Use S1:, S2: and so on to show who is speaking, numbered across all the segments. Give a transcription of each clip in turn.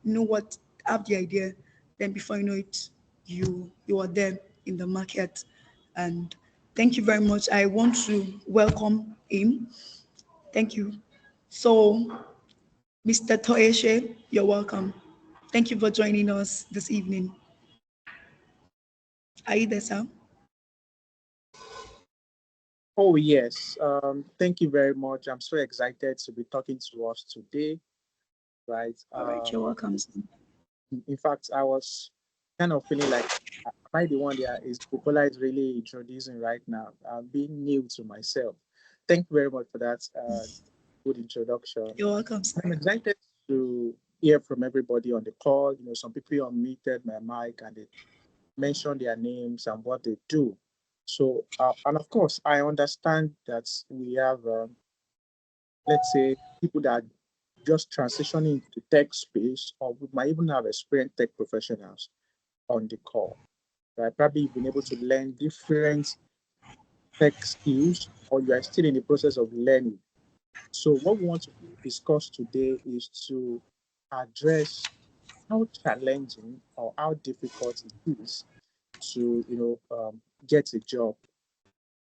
S1: know what, have the idea, then before you know it, you are there in the market. And thank you very much. I want to welcome him. Thank you. So, Mr. Toyeshe, you're welcome. Thank you for joining us this evening. Are you there, sir?
S2: Oh, yes. Thank you very much. I'm so excited to be talking to us today, right?
S1: All right, you're welcome, sir.
S2: In fact, I was kind of feeling like am I the one that is Bukola is really introducing right now. I'm being new to myself. Thank you very much for that good introduction.
S1: You're welcome,
S2: I'm
S1: sir.
S2: excited to hear from everybody on the call. Some people unmuted my mic and they mention their names and what they do. So, and of course, I understand that we have, let's say, people that are just transitioning to tech space, or we might even have experienced tech professionals on the call. Right? Probably you've been able to learn different tech skills, or you are still in the process of learning. So, what we want to discuss today is to address how challenging or how difficult it is to, get a job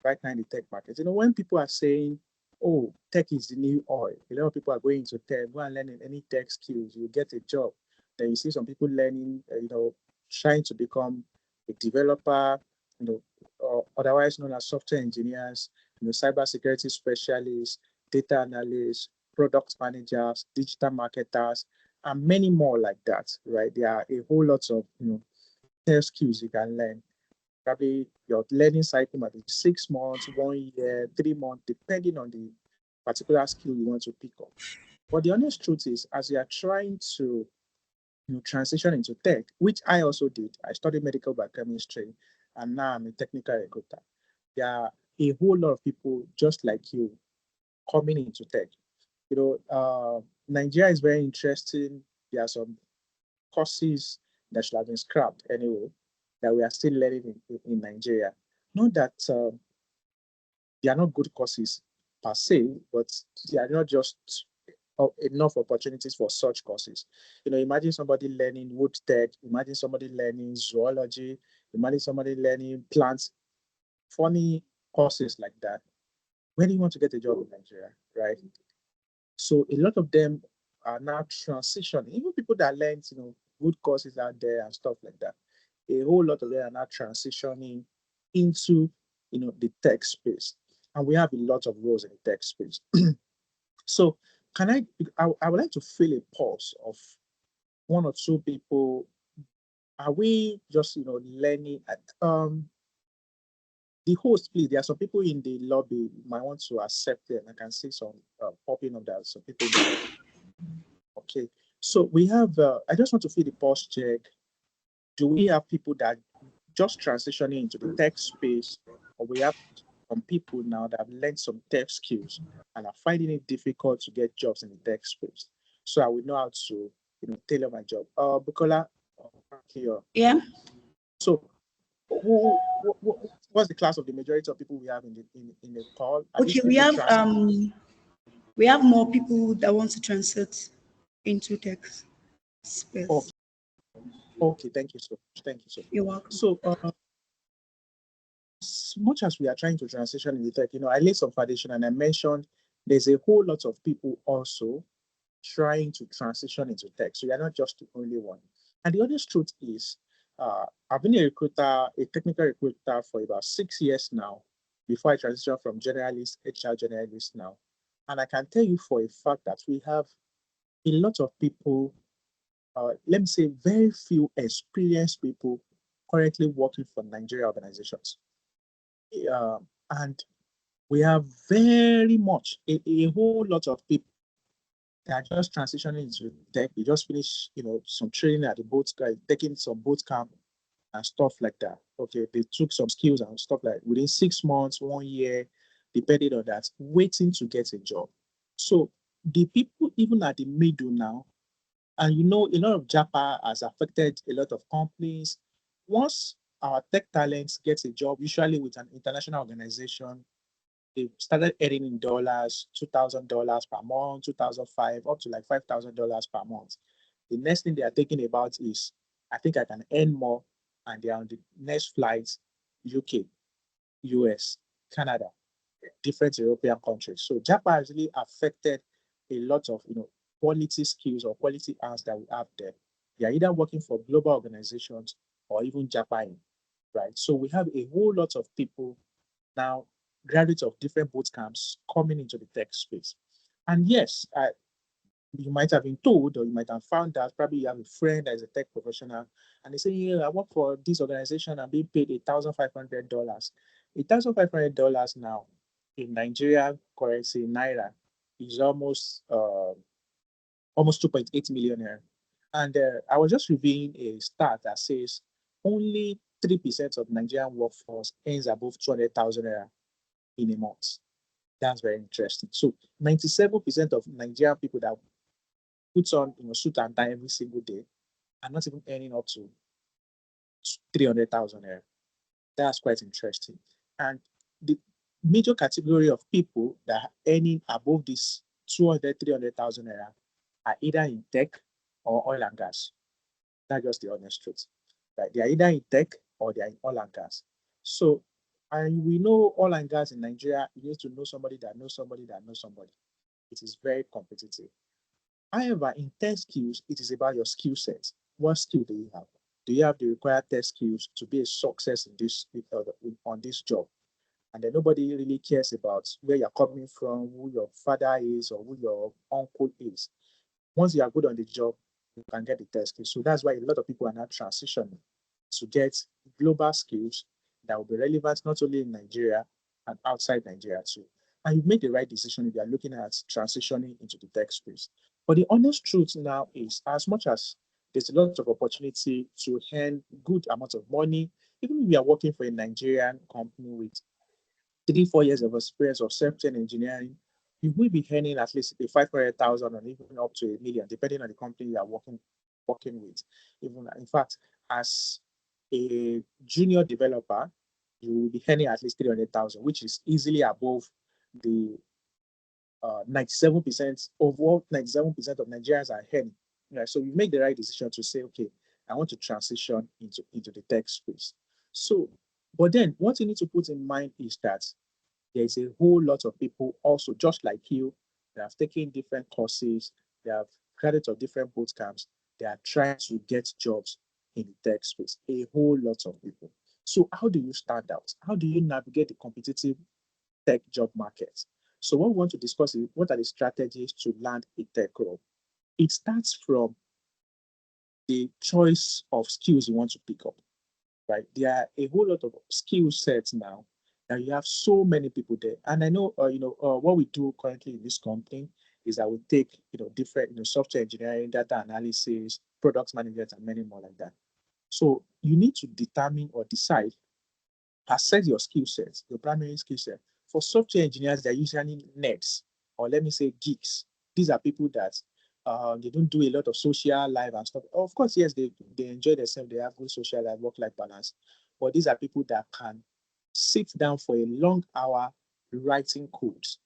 S2: right now in the tech market. When people are saying, oh, tech is the new oil, a lot of people are going into tech, go and learn any tech skills, you get a job. Then you see some people learning, trying to become a developer, or otherwise known as software engineers, cybersecurity specialists, data analysts, product managers, digital marketers, and many more like that, right? There are a whole lot of, tech skills you can learn. Probably your learning cycle might be 6 months, 1 year, 3 months, depending on the particular skill you want to pick up. But the honest truth is, as you are trying to transition into tech, which I also did, I studied medical biochemistry, and now I'm a technical recruiter. There are a whole lot of people just like you coming into tech. Nigeria is very interesting. There are some courses that should have been scrapped anyway that we are still learning in Nigeria. Not that they are not good courses per se, but they are not just enough opportunities for such courses. Imagine somebody learning wood tech, imagine somebody learning zoology, imagine somebody learning plants, funny courses like that. When do you want to get a job in Nigeria, right? So a lot of them are now transitioning. Even people that learned, good courses out there and stuff like that. A whole lot of them are now transitioning into, the tech space. And we have a lot of roles in the tech space. So I would like to fill a pause of one or two people. Are we just, learning at, the host, please, there are some people in the lobby, you might want to accept them. I can see some popping of that, some people in the lobby. Okay, so we have, I just want to fill the pulse check. Do we have people that just transitioning into the tech space, or we have some people now that have learned some tech skills and are finding it difficult to get jobs in the tech space? So I will know how to, tailor my job. Bukola, here.
S1: Yeah.
S2: So what's the class of the majority of people we have in the call? Are these
S1: Okay,
S2: people
S1: we have more people that want to transit into tech
S2: Okay,
S1: space.
S2: okay, thank you so much. Thank you so much.
S1: You're welcome.
S2: So as much as we are trying to transition in the tech, I laid some foundation and I mentioned there's a whole lot of people also trying to transition into tech. So you're not just the only one. And the honest truth is, I've been a recruiter, a technical recruiter for about 6 years now, before I transitioned from generalist, HR generalist now. And I can tell you for a fact that we have a lot of people, let me say very few experienced people currently working for Nigeria organizations. And we have very much a whole lot of people that are just transitioning into tech. They just finished, some training at the boat, taking some boot camp and stuff like that. Okay, they took some skills and stuff like within 6 months, 1 year, depending on that, waiting to get a job. So the people even at the middle now, and a lot of JAPA has affected a lot of companies. Once our tech talents get a job, usually with an international organization, they started earning in dollars, $2,000 per month, 2005, up to like $5,000 per month. The next thing they are thinking about is, I think I can earn more, and they are on the next flights, UK, US, Canada, different European countries. So Japan has really affected a lot of quality skills or quality hours that we have there. They are either working for global organizations or even Japan, right? So we have a whole lot of people now, graduates of different boot camps coming into the tech space. And yes, you might have been told, or you might have found out, probably you have a friend that is a tech professional, and they say, yeah, I work for this organization, I'm being paid $1,500. $1,500 now in Nigeria currency, Naira, is almost 2.8 million naira. And I was just reviewing a stat that says only 3% of Nigerian workforce earns above 200,000 naira in a month. That's very interesting. So 97% of Nigerian people that puts on suit and tie every single day are not even earning up to 300,000 naira. That's quite interesting. And the major category of people that are earning above this 200, 300,000 naira are either in tech or oil and gas. That's just the honest truth. Right? They are either in tech or they are in oil and gas. So, and we know oil and gas in Nigeria, you need to know somebody that knows somebody that knows somebody. It is very competitive. However, in tech skills, it is about your skill set. What skill do you have? Do you have the required tech skills to be a success in this on this job? And then nobody really cares about where you're coming from, who your father is, or who your uncle is. Once you are good on the job, you can get the tech skills. So that's why a lot of people are now transitioning to get global skills that will be relevant not only in Nigeria and outside Nigeria too. And you've made the right decision if you are looking at transitioning into the tech space. But the honest truth now is, as much as there's a lot of opportunity to earn good amount of money, even if you are working for a Nigerian company with 3, 4 years of experience of software engineering, you will be earning at least a 500,000 or even up to a million, depending on the company you are working with. Even in fact, as a junior developer, you will be earning at least 300,000, which is easily above the 97% of what 97% of Nigerians are earning. Right? So you make the right decision to say, okay, I want to transition into the tech space. So, but then what you need to put in mind is that there is a whole lot of people also just like you that have taken different courses, they have credits of different boot camps, they are trying to get jobs in the tech space. A whole lot of people. So how do you stand out? How do you navigate the competitive tech job market? So what we want to discuss is what are the strategies to land a tech role. It starts from the choice of skills you want to pick up, right? There are a whole lot of skill sets now that you have so many people there. And I know, what we do currently in this company is that we take, different, software engineering, data analysis, product managers, and many more like that. So you need to determine or decide, assess your skill sets, your primary skill set. For software engineers, they're usually nerds, or let me say geeks. These are people that they don't do a lot of social life and stuff. Of course, yes, they enjoy themselves, they have good social life, work-life balance. But these are people that can sit down for a long hour writing codes.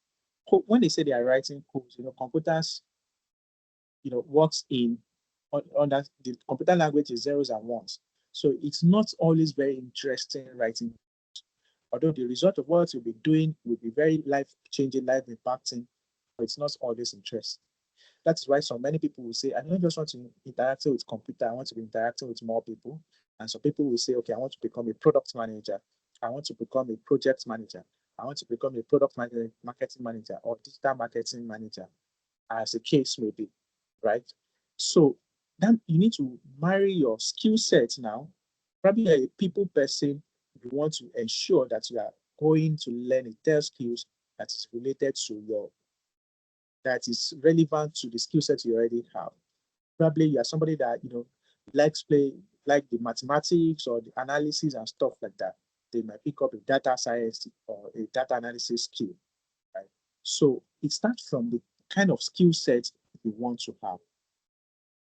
S2: When they say they are writing codes, computers, works in under the computer language is zeros and ones. So it's not always very interesting writing. Although the result of what you'll be doing will be very life-changing, life-impacting, but it's not always interesting. That's why so many people will say, I don't just want to interact with computer, I want to be interacting with more people. And some people will say, okay, I want to become a product manager. I want to become a project manager. I want to become a product manager, marketing manager, or digital marketing manager, as the case may be, right? So then you need to marry your skill set now. Probably you're a people person, you want to ensure that you are going to learn a test skills that is related to that is relevant to the skill set you already have. Probably you are somebody that likes play like the mathematics or the analysis and stuff like that. They might pick up a data science or a data analysis skill, right? So it starts from the kind of skill set you want to have.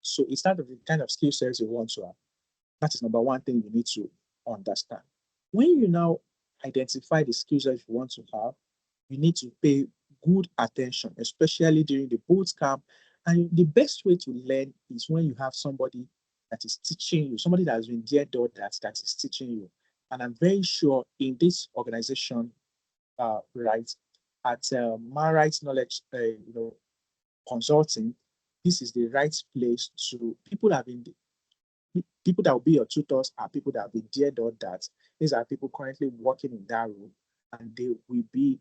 S2: So it starts with the kind of skill sets you want to have. That is number one thing you need to understand. When you now identify the skills that you want to have, you need to pay good attention, especially during the boot camp And the best way to learn is when you have somebody that is teaching you, somebody that has been there, done that is teaching you. And I'm very sure in this organization, right, at Marites Knowledge, consulting, this is the right place to people that have been people that will be your tutors are people that have been there, done that. These are people currently working in that role, and they will be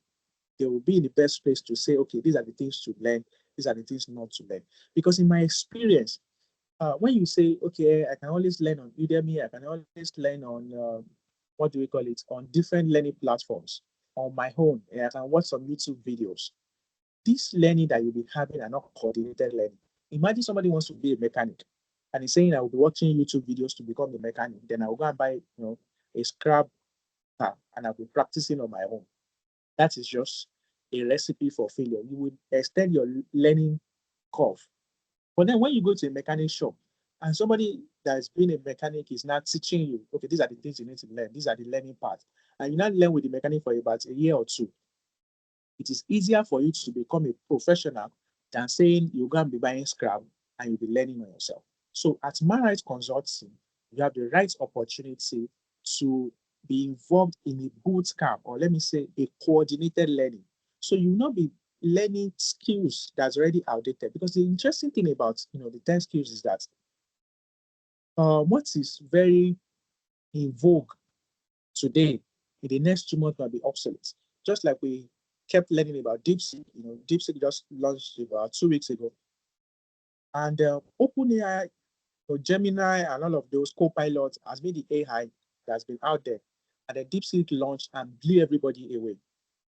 S2: in the best place to say, okay, these are the things to learn, these are the things not to learn. Because in my experience, when you say, okay, I can always learn on Udemy, I can always learn on what do we call it, on different learning platforms on my own, and I can watch some YouTube videos. This learning that you'll be having are not coordinated learning. Imagine somebody wants to be a mechanic and he's saying, I will be watching YouTube videos to become a mechanic. Then I will go and buy, a scrap car and I'll be practicing on my own. That is just a recipe for failure. You would extend your learning curve. But then when you go to a mechanic shop and somebody that's been a mechanic is now teaching you, okay, these are the things you need to learn. These are the learning parts. And you now learn with the mechanic for about a year or two. It is easier for you to become a professional than saying you're going to be buying scrap and you'll be learning on yourself. So at Marriott Consulting, you have the right opportunity to be involved in a boot camp, or let me say a coordinated learning. So you will not be learning skills that's already outdated. Because the interesting thing about the 10 skills is that what is very in vogue today, in the next 2 months might be obsolete. Just like we kept learning about DeepSeek, DeepSeek just launched about 2 weeks ago. And OpenAI, Gemini, and all of those co-pilots has been the AI that's been out there. And then DeepSeek launched and blew everybody away,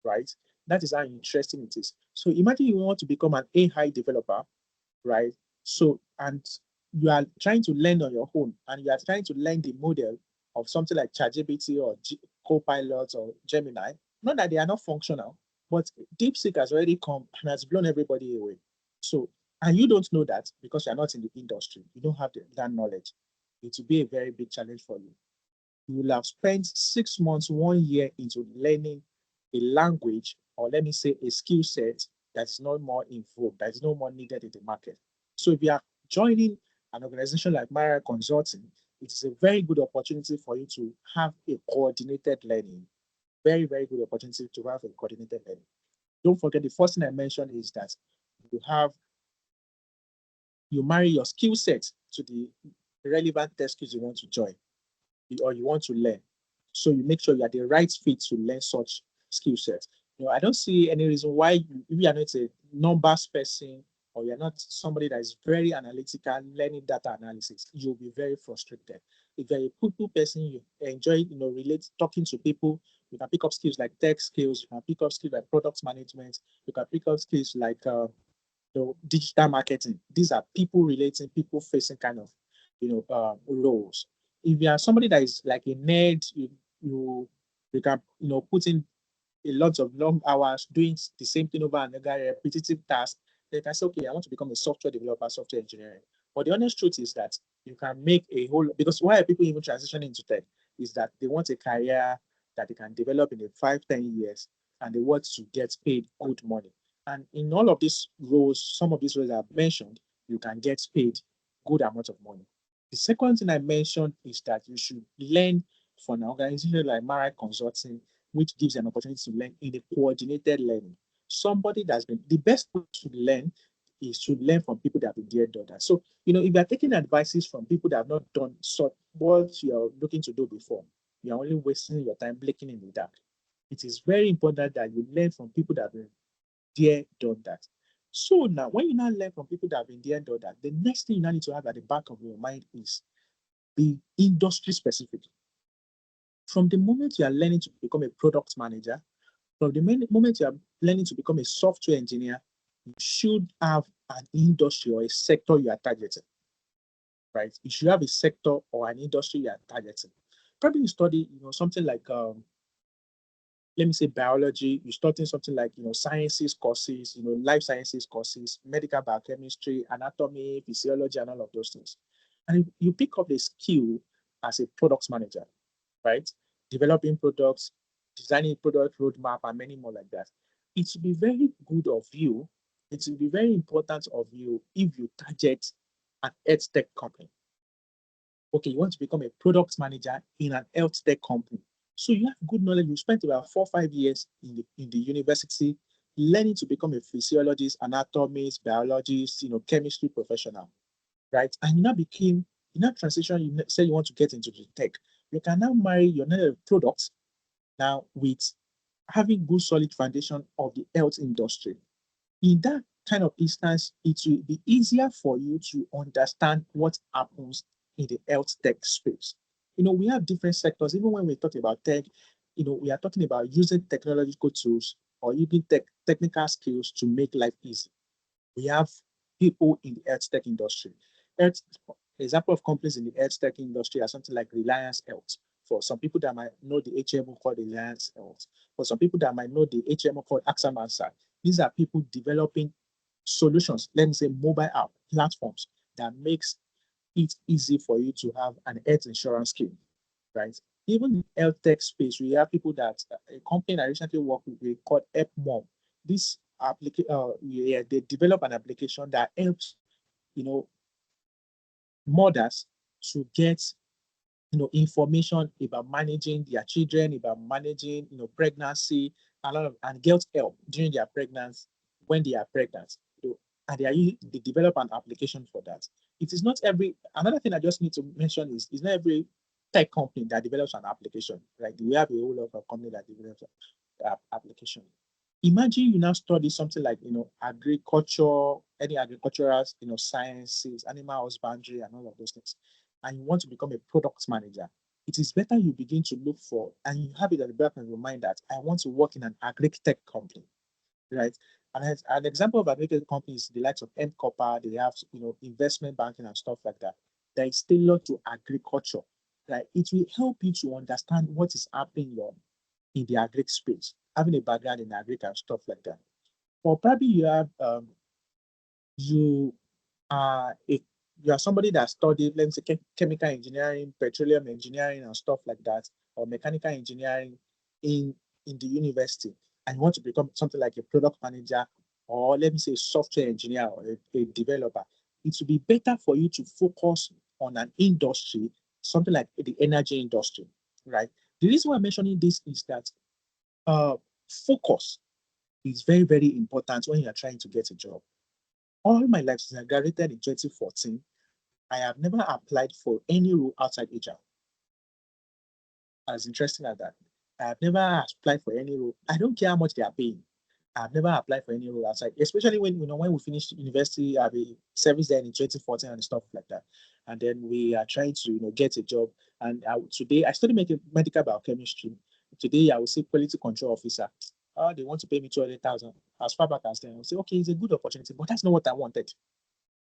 S2: right? That is how interesting it is. So imagine you want to become an AI developer, right? So, and you are trying to learn on your own, and you are trying to learn the model of something like ChatGPT or Copilot or Gemini. Not that they are not functional, but DeepSeek has already come and has blown everybody away. So, and you don't know that because you're not in the industry, you don't have that knowledge. It will be a very big challenge for you. You will have spent 6 months, 1 year into learning a language, or let me say a skill set that's not more in vogue, that is no more needed in the market. So if you are joining an organization like Mara Consulting, it is a very good opportunity for you to have a coordinated learning. Very, very good opportunity to have a coordinated learning. Don't forget, the first thing I mentioned is that you have you marry your skill set to the relevant test skills you want to join or you want to learn. So you make sure you are the right fit to learn such skill sets. I don't see any reason why if you are not a numbers person or you're not somebody that is very analytical, learning data analysis, you'll be very frustrated. If you're a people person, you enjoy, relate talking to people, you can pick up skills like tech skills, you can pick up skills like product management, you can pick up skills like digital marketing. These are people relating, people facing kind of, roles. If you are somebody that is like a nerd, you you can put in a lot of long hours doing the same thing over and over, repetitive tasks. They can say, okay, I want to become a software developer, software engineering. But the honest truth is that you can make a whole because why are people even transitioning into tech is that they want a career that they can develop in 5, 10 years and they want to get paid good money. And in all of these roles, some of these roles I've mentioned, you can get paid good amount of money. The second thing I mentioned is that you should learn from an organization like Mara Consulting, which gives you an opportunity to learn in a coordinated learning. Somebody that's been the best way to learn is to learn from people that have been there done that. So, if you're taking advices from people that have not done what you're looking to do before, you're only wasting your time blinking in the dark. It is very important that you learn from people that have been there done that. So now, when you now learn from people that have been there done that, the next thing you now need to have at the back of your mind is be industry specific. From the moment you are learning to become a product manager, from the moment you are learning to become a software engineer, you should have an industry or a sector you are targeting, right? You should have a sector or an industry you are targeting. Probably you study, something like, let me say biology, you're studying something like, sciences courses, life sciences courses, medical biochemistry, anatomy, physiology, and all of those things. And you pick up a skill as a product manager, right? Developing products, designing product roadmap, and many more like that. It would be very good of you it will be very important of you if you target an health tech company. Okay, you want to become a product manager in an health tech company. So you have good knowledge. You spent about 4 or 5 years in the university learning to become a physiologist, anatomist, biologist, chemistry professional, right? And you now transition, you say you want to get into the tech. You can now marry your knowledge of products now with having good solid foundation of the health industry. In that kind of instance, it will be easier for you to understand what happens in the health tech space. We have different sectors. Even when we talk about tech, we are talking about using technological tools or using technical skills to make life easy. We have people in the health tech industry. Health, example of companies in the health tech industry are something like Reliance Health. For some people that might know the HMO called Reliance Health. For some people that might know the HMO called Axamansa. These are people developing solutions, let me say mobile app platforms that makes it easy for you to have an health insurance scheme, right? Even in health tech space, we have people that a company I recently worked with called HelpMom. This application, yeah, they develop an application that helps, you know, mothers to get information about managing their children, about managing pregnancy, a lot of and get help during their pregnancy when they are pregnant. And they develop an application for that. It is not every another thing I just need to mention is it's not every tech company that develops an application, right? We have a whole lot of company that develops an application. Imagine you now study something like agriculture, any agricultural sciences, animal husbandry, and all of those things, and you want to become a product manager. It is better you begin to look for and you have it at the back of your mind that I want to work in an agri tech company, right? And as an example of agri tech companies, the likes of M Copper, they have investment banking and stuff like that. That is tailored to agriculture. Right? It will help you to understand what is happening in the agri space, having a background in agri and stuff like that. Or probably you are a you are somebody that studied, let's say, chemical engineering, petroleum engineering, and stuff like that, or mechanical engineering in the university, and you want to become something like a product manager, or let me say, software engineer or a developer. It would be better for you to focus on an industry, something like the energy industry, right? The reason why I'm mentioning this is that uh, focus is very, very important when you're trying to get a job. All my life since I graduated in 2014, I have never applied for any role outside HR. As interesting as that, I have never applied for any role. I don't care how much they are paying. I've never applied for any role outside, especially when we finished university. I've been service there in 2014 and stuff like that. And then we are trying to get a job. And today I studied medical biochemistry. Today I will say quality control officer. They want to pay me 200,000. As far back as then, I will say okay, it's a good opportunity, but that's not what I wanted.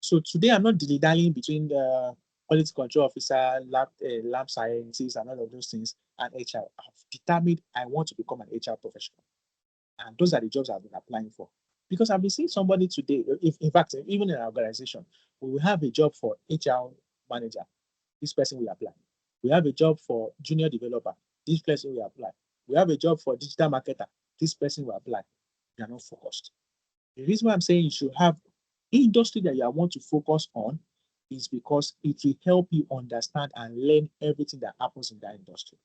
S2: So today I'm not dilly-dallying between the quality control officer, lab scientists, and all of those things, and HR. I've determined I want to become an HR professional. And those are the jobs I've been applying for. Because I've been seeing somebody today, if in fact, even in our organization, we will have a job for HR manager. This person will apply. We have a job for junior developer. This person will apply. We have a job for digital marketer. This person will apply. They are not focused. The reason why I'm saying you should have industry that you want to focus on is because it will help you understand and learn everything that happens in that industry.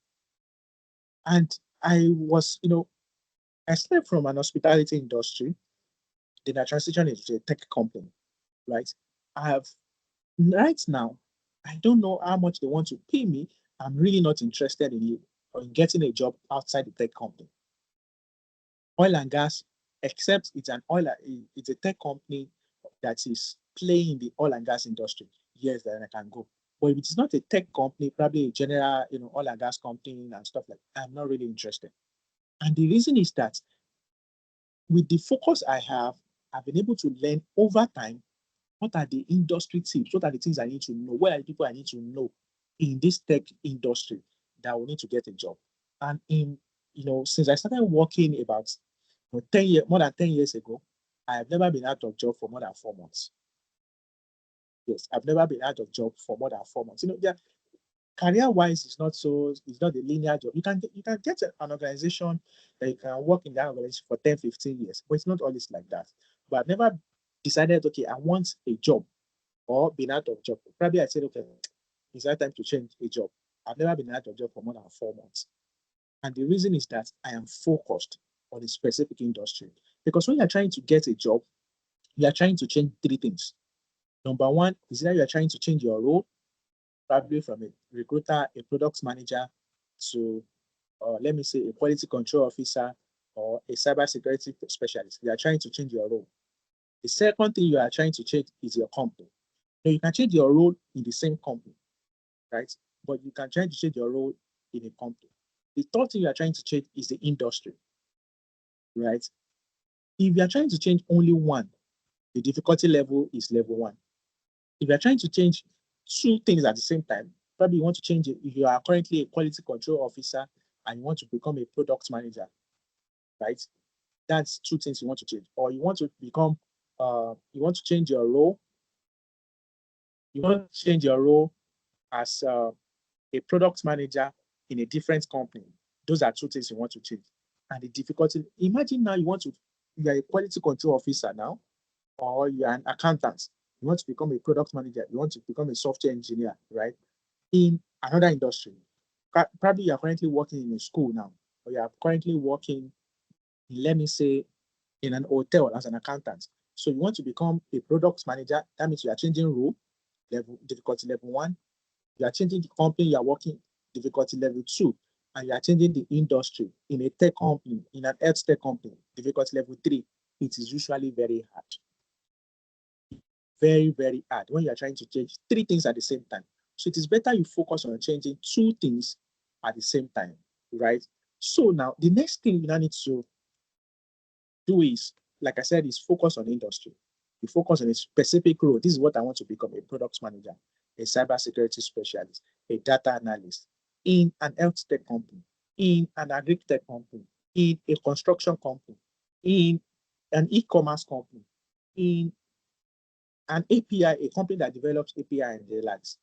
S2: And I started from an hospitality industry, then I transitioned into a tech company, right? I have right now, I don't know how much they want to pay me. I'm really not interested in it or in getting a job outside the tech company. Oil and gas, except it's a tech company that is playing in the oil and gas industry. Yes, then I can go. But if it is not a tech company, probably a general, oil and gas company and stuff like that, I'm not really interested. And the reason is that with the focus I have, I've been able to learn over time what are the industry tips, what are the things I need to know, what are the people I need to know in this tech industry that will need to get a job. And since I started working about 10 years, more than 10 years ago, I have never been out of job for more than 4 months. Yes, I've never been out of job for more than 4 months. Career-wise, it's not a linear job. You can get an organization that you can work in that organization for 10, 15 years, but it's not always like that. but I've never decided, okay, I want a job or been out of job. Probably I said, okay, it's that time to change a job. I've never been out of job for more than 4 months. And the reason is that I am focused on a specific industry. Because when you're trying to get a job, you are trying to change three things. Number one is that you are trying to change your role, probably from a recruiter, a product manager, to, let me say, a quality control officer or a cybersecurity specialist. You are trying to change your role. The second thing you are trying to change is your company. Now, you can change your role in the same company, right? But you can try to change your role in a company. The third thing you are trying to change is the industry, right? If you are trying to change only one, the difficulty level is level one. If you are trying to change two things at the same time, probably you want to change it. If you are currently a quality control officer and you want to become a product manager, right? That's two things you want to change. Or you want to become, you want to change your role. You want to change your role as a product manager in a different company. Those are two things you want to change. And the difficulty, imagine now you are a quality control officer now, or you are an accountant. You want to become a product manager. You want to become a software engineer, right? In another industry. Probably you are currently working in a school now, or you are currently working, let me say, in an hotel as an accountant. So you want to become a product manager. That means you are changing role, difficulty level one. You are changing the company you are working, difficulty level two, and you are changing the industry in a tech company, in an health tech company, difficulty level three. It is usually very hard. Very, very hard when you are trying to change three things at the same time. So it is better you focus on changing two things at the same time, right? So now the next thing you now need to do is, like I said, is focus on industry. You focus on a specific role. This is what I want to become: a product manager, a cybersecurity specialist, a data analyst in an health tech company, in an agri tech company, in a construction company, in an e-commerce company, in an API, a company that develops API and the likes.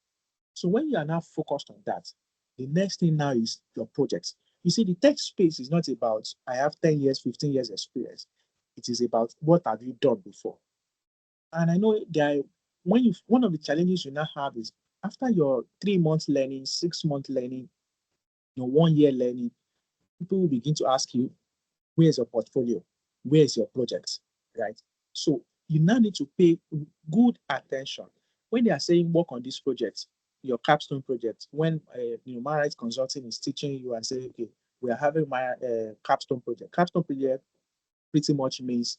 S2: So when you are now focused on that, the next thing now is your projects. You see, the tech space is not about I have 10 years, 15 years experience. It is about what have you done before. And I know there one of the challenges you now have is after your 3 months learning, 6 month learning, your 1 year learning, people will begin to ask you, where's your portfolio? Where's your projects? Right? So you now need to pay good attention when they are saying work on this project, your capstone project. When Marriott Consulting is teaching you and say, okay, we are having my capstone project. Capstone project pretty much means,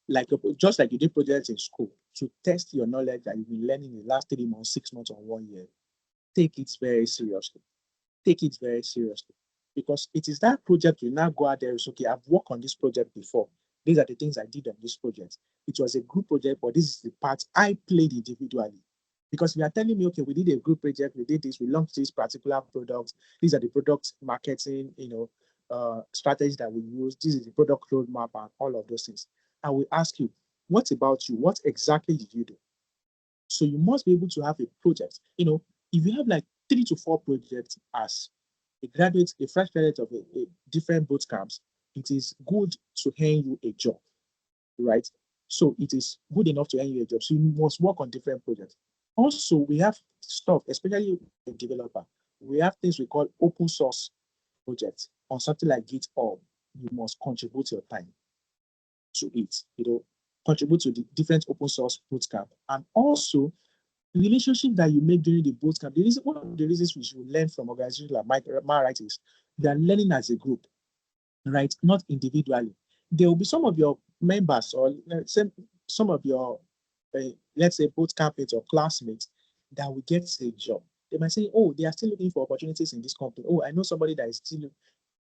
S2: like just like you did projects in school to test your knowledge that you've been learning in the last 3 months, 6 months, or 1 year. Take it very seriously. Take it very seriously. Because it is that project you now go out there and say, okay, I've worked on this project before. These are the things I did on this project. It was a group project, but this is the part I played individually. Because if you are telling me, okay, we did a group project, we did this, we launched this particular product, these are the product marketing, strategies that we use, this is the product roadmap and all of those things. I will ask you, what about you? What exactly did you do? So you must be able to have a project. If you have like 3 to 4 projects as a graduate, a fresh graduate of a different boot camps, it is good to hand you a job, right? So it is good enough to hand you a job. So you must work on different projects. Also, we have stuff, especially a developer. We have things we call open source projects on something like GitHub. You must contribute your time to it. Contribute to the different open source bootcamp, and also the relationship that you make during the bootcamp. One of the reasons we should learn from organizations like MyRight is they are learning as a group, right? Not individually. There will be some of your members or some of your, let's say, bootcamp mates or classmates that will get a job. They might say, oh, they are still looking for opportunities in this company. Oh, I know somebody that is still,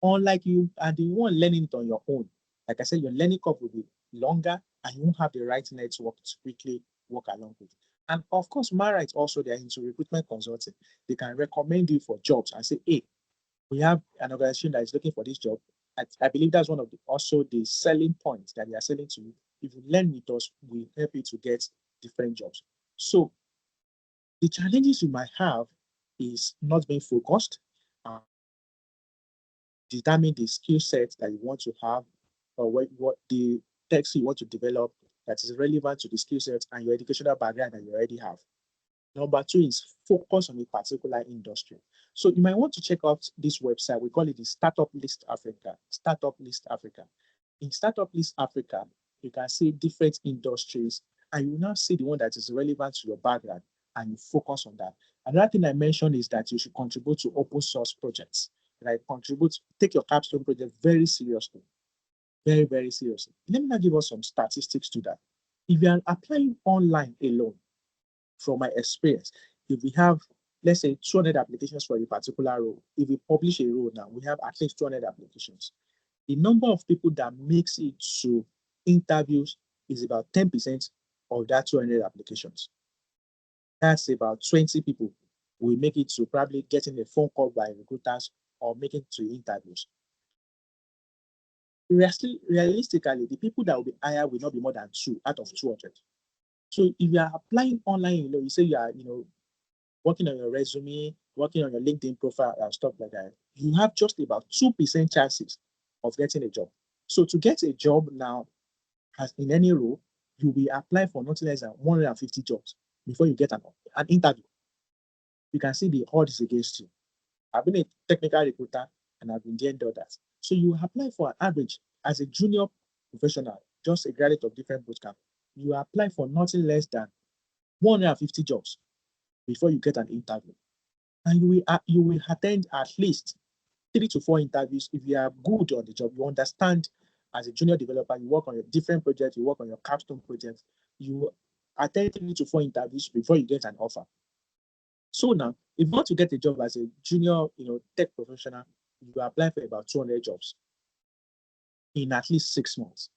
S2: unlike you, and the one learning it on your own. Like I said, your learning curve will be longer and you won't have the right network to quickly work along with. And of course, MyRight also, they're into recruitment consulting. They can recommend you for jobs and say, hey, we have an organization that is looking for this job. I believe that's one of also the selling points that they are selling to you. If you learn with us, we help you to get different jobs. So the challenges you might have is not being focused, determine the skill set that you want to have, or what the text you want to develop, that is relevant to the skill set and your educational background that you already have. Number two is focus on a particular industry. So you might want to check out this website. We call it the Startup List Africa. Startup List Africa. In Startup List Africa, you can see different industries, and you will now see the one that is relevant to your background, and you focus on that. Another thing I mentioned is that you should contribute to open source projects. Like contribute, take your capstone project very seriously, very, very seriously. Let me now give us some statistics to that. If you are applying online alone, from my experience, if we have, let's say, 200 applications for a particular role, if we publish a role now, we have at least 200 applications. The number of people that makes it to interviews is about 10% of that 200 applications. That's about 20 people will make it to probably getting a phone call by recruiters or making it to interviews. Realistically, the people that will be hired will not be more than 2 out of 200. So if you are applying online, you say you are, working on your resume, working on your LinkedIn profile and stuff like that, you have just about 2% chances of getting a job. So to get a job now, as in any role, you'll be applying for nothing less than 150 jobs before you get an interview. You can see the odds against you. I've been a technical recruiter and I've been doing that. So you apply for an average as a junior professional, just a graduate of different bootcamp. You apply for nothing less than 150 jobs before you get an interview. And you will attend at least 3 to 4 interviews. If you are good on the job, you understand as a junior developer, you work on your different projects, you work on your capstone projects, you attend 3 to 4 interviews before you get an offer. So now, if you want to get a job as a junior, tech professional, you apply for about 200 jobs in at least 6 months.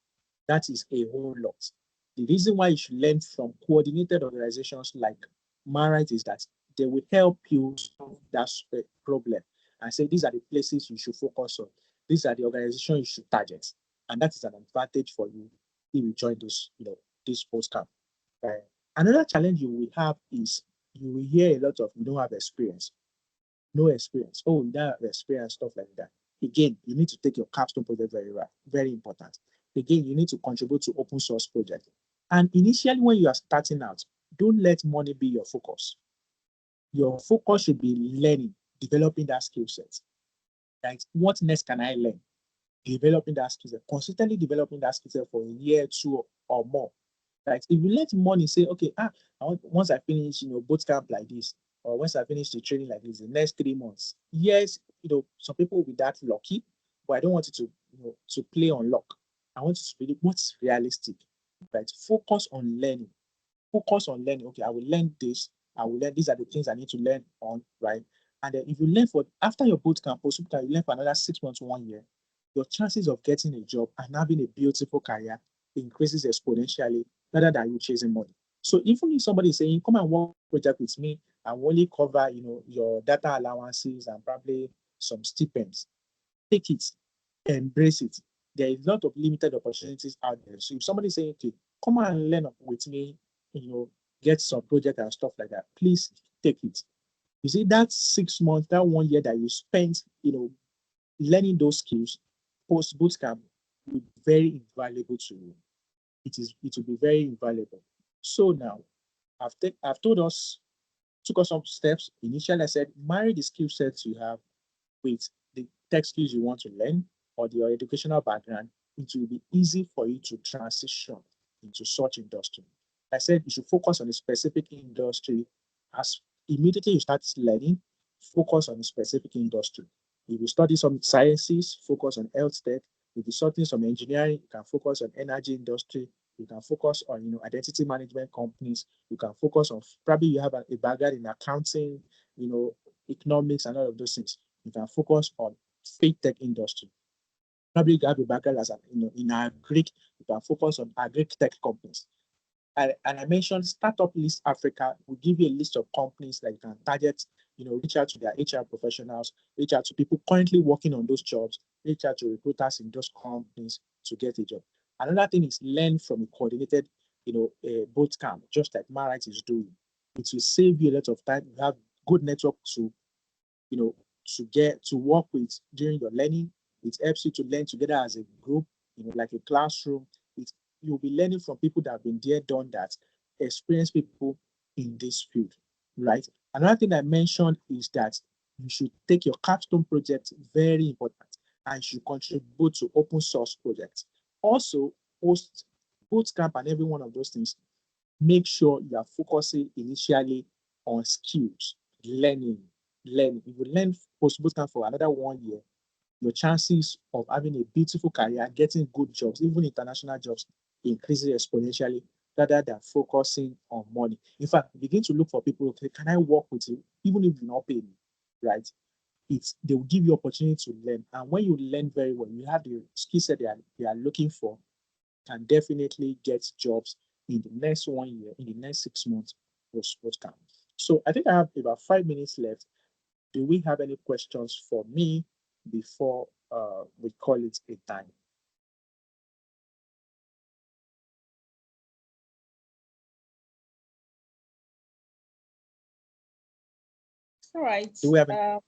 S2: That is a whole lot. The reason why you should learn from coordinated organizations like Marite is that they will help you solve that problem and say these are the places you should focus on. These are the organizations you should target. And that is an advantage for you if you join this post camp. Another challenge you will have is you will hear a lot of you don't have experience, no experience. Oh, you don't have experience, stuff like that. Again, you need to take your capstone project very right, very important. Again, you need to contribute to open source project. And initially, when you are starting out, don't let money be your focus. Your focus should be learning, developing that skill set. Right? What next can I learn? Developing that skill set, consistently developing that skill set for a year, 2 or more. Right? If you let money say, okay, once I finish, boot camp like this, or once I finish the training like this, the next 3 months, yes, some people will be that lucky, but I don't want you to, to play on luck. I want you to believe what's realistic. Right? Focus on learning. Focus on learning. Okay, I will learn this. I will learn. These are the things I need to learn on. Right? And then if you learn for after your boot camp, post boot camp, you learn for another 6 months, 1 year, your chances of getting a job and having a beautiful career increases exponentially rather than you chasing money. So even if somebody is saying, come and work project with me, and only cover, your data allowances and probably some stipends, take it, embrace it. There is a lot of limited opportunities out there. So if somebody is saying, okay, come and learn with me, get some project and stuff like that, please take it. You see, that 6 months, that 1 year that you spent, learning those skills post bootcamp will be very invaluable to you. It will be very invaluable. So now I've took us some steps. Initially, I said marry the skill sets you have with the tech skills you want to learn or your educational background. It will be easy for you to transition into such industry. I said you should focus on a specific industry. As immediately you start learning, focus on a specific industry. If you study some sciences, focus on health tech. If you study some engineering, you can focus on energy industry. You can focus on identity management companies. You can focus on probably you have a background in accounting, economics and all of those things. You can focus on faith tech industry. Probably you have a background as in agric. You can focus on agric tech companies. And I mentioned Startup List Africa will give you a list of companies that you can target, reach out to their HR professionals, reach out to people currently working on those jobs, reach out to recruiters in those companies to get a job. Another thing is learn from a coordinated, boot camp, just like Marite is doing. It will save you a lot of time. You have good network to, to work with during your learning. It helps you to learn together as a group, like a classroom. It you'll be learning from people that have been there, done that, experienced people in this field, right? Another thing I mentioned is that you should take your capstone project very important, and you should contribute to open source projects. Also, post bootcamp and every one of those things, make sure you are focusing initially on skills, learning, learning. If you learn post bootcamp for another 1 year, your chances of having a beautiful career, getting good jobs, even international jobs, increases exponentially rather than focusing on money. In fact, begin to look for people, okay, can I work with you, even if you not pay me, right? They will give you opportunity to learn. And when you learn very well, you have the skill set they are looking for, can definitely get jobs in the next 1 year, in the next 6 months, post bootcamp. So I think I have about 5 minutes left. Do we have any questions for me before we call it a time?
S3: All right.
S2: Do we have any?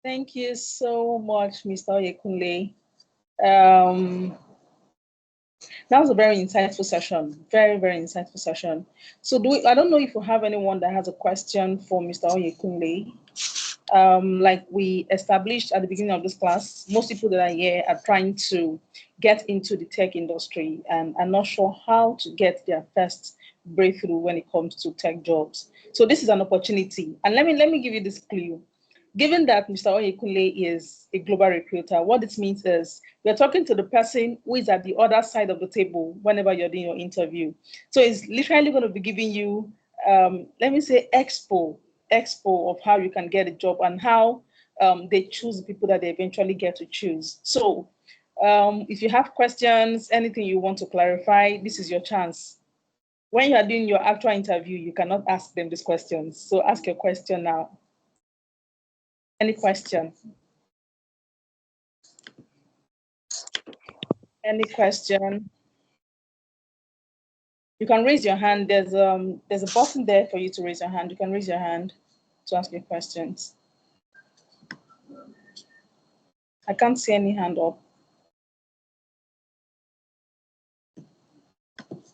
S3: Thank you so much, Mr. Oyekunle. Um, that was a very insightful session. Very, very insightful session. So I don't know if you have anyone that has a question for Mr. Oyekunle. Like we established at the beginning of this class, most people that are here are trying to get into the tech industry and are not sure how to get their first breakthrough when it comes to tech jobs. So this is an opportunity. And let me give you this clue. Given that Mr. Oyekunle is a global recruiter, what this means is you're talking to the person who is at the other side of the table whenever you're doing your interview. So it's literally going to be giving you, let me say, expo of how you can get a job and how they choose the people that they eventually get to choose. So if you have questions, anything you want to clarify, this is your chance. When you are doing your actual interview, you cannot ask them these questions. So ask your question now. Any question? Any question? You can raise your hand. There's a button there for you to raise your hand. You can raise your hand to ask your questions. I can't see any hand up.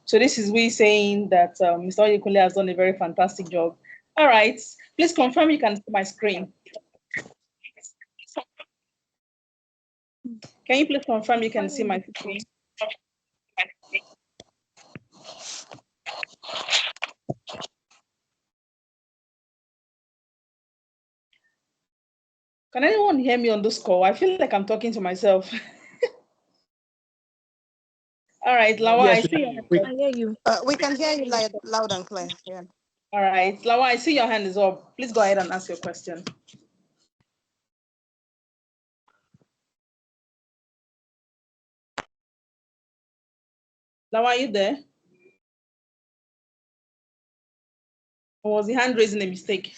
S3: So this is we saying that Mr. Oyekunle has done a very fantastic job. All right, please confirm you can see my screen. Can you please confirm you can see my screen? Can anyone hear me on this call? I feel like I'm talking to myself. All right, Lawa,
S2: Yes,
S3: I see your hand.
S4: I hear you. We can hear you loud and clear. Yeah.
S3: All right, Lawa, I see your hand is up. Please go ahead and ask your question. Lawa, are you there? Or was the hand raising a mistake?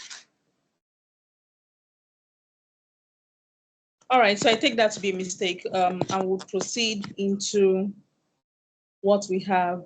S3: All right, so I take that to be a mistake. I will proceed into what we have.